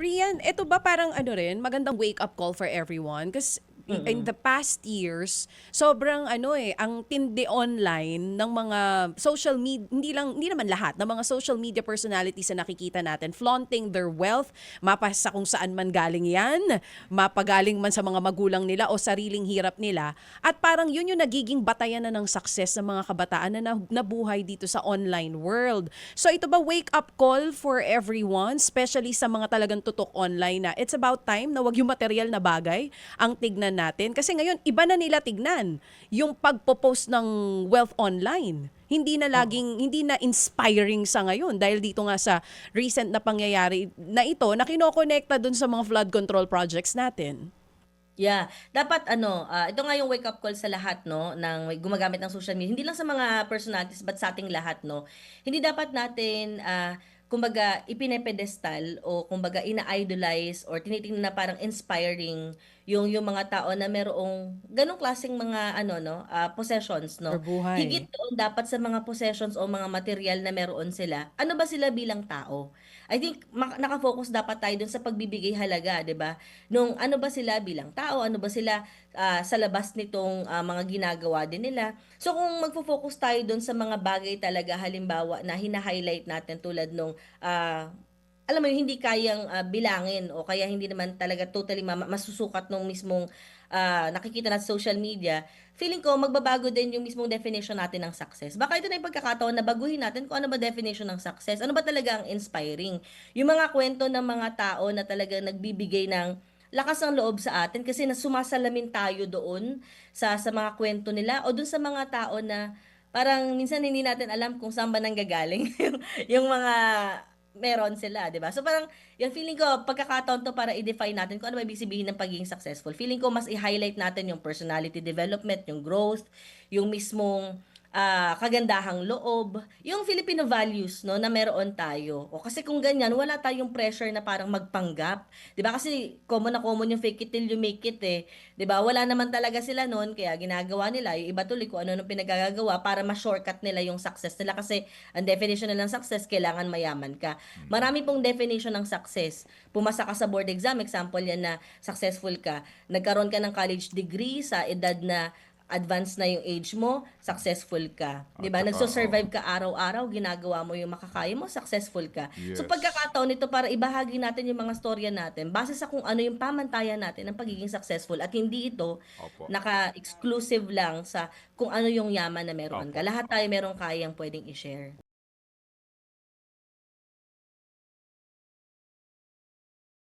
Rian, eto ba parang ano rin, magandang wake-up call for everyone? Kasi in Mm. the past years, sobrang ano ang tindi online ng mga social media, hindi naman lahat, ng mga social media personalities na nakikita natin, flaunting their wealth, mapa sa kung saan man galing yan, mapagaling man sa mga magulang nila o sariling hirap nila. At parang yun yung nagiging batayan na ng success ng mga kabataan na nabuhay dito sa online world. So ito ba wake-up call for everyone, especially sa mga talagang tutok online na it's about time na wag yung material na bagay ang tignan natin? Kasi ngayon, iba na nila tignan yung pagpo-post ng wealth online. Oo. Hindi na inspiring sa ngayon dahil dito nga sa recent na pangyayari na ito na kinokonekta dun sa mga flood control projects natin. Yeah, dapat ano, ito nga yung wake up call sa lahat 'no, ng may gumagamit ng social media. Hindi lang sa mga personalities but sa ating lahat 'no. Hindi dapat natin, kumbaga ipinepedestal o kumbaga ina-idolize or tinitingnan na parang inspiring yung mga tao na merong gano'ng klaseng mga ano 'no, possessions Or 'no. buhay. Higit doon dapat sa mga possessions o mga materyal na meron sila, ano ba sila bilang tao? I think naka-focus dapat tayo dun sa pagbibigay halaga, 'di ba? Nung ano ba sila bilang tao, ano ba sila, sa labas nitong, mga ginagawa din nila. So kung magfo-focus tayo dun sa mga bagay talaga halimbawa na hina-highlight natin tulad nung, alam mo yun hindi kayang, bilangin o kaya hindi naman talaga totally masusukat nung mismong, nakikita natin sa social media, feeling ko magbabago din yung mismong definition natin ng success. Baka ito na yung pagkakataon na baguhin natin kung ano ba definition ng success, ano ba talaga ang inspiring. Yung mga kwento ng mga tao na talagang nagbibigay ng lakas ng loob sa atin kasi na sumasalamin tayo doon sa mga kwento nila o dun sa mga tao na parang minsan hindi natin alam kung saan ba nanggagaling yung mga meron sila, 'di ba? So parang yung feeling ko pagkakataon 'to para i-define natin kung ano ba ibig sabihin ng pagiging successful. Feeling ko mas i-highlight natin yung personality development, yung growth, yung mismong kagandahang loob, yung Filipino values 'no na meron tayo. O kasi kung ganyan wala tayong pressure na parang magpanggap, 'di ba? Kasi common na common yung fake it till you make it eh. 'Di ba? Wala naman talaga sila noon kaya ginagawa nila yung iba tuloy kung ano nung pinagagagawa para ma-shortcut nila yung success nila kasi ang definition nila ng success kailangan mayaman ka. Mm. Marami pong definition ng success. Pumasa ka sa board exam, example yan na successful ka. Nagkaroon ka ng college degree sa edad na advanced na yung age mo, successful ka. 'Di At ba? saka Nagso-survive ka araw-araw, ginagawa mo yung makakaya mo, successful ka. So yes. pagkakataon nito para ibahagi natin yung mga storya natin base sa kung ano yung pamantayan natin ng pagiging successful at hindi ito Opo, naka-exclusive lang sa kung ano yung yaman na meron ka. opo. Lahat tayo merong kayang pwedeng i-share.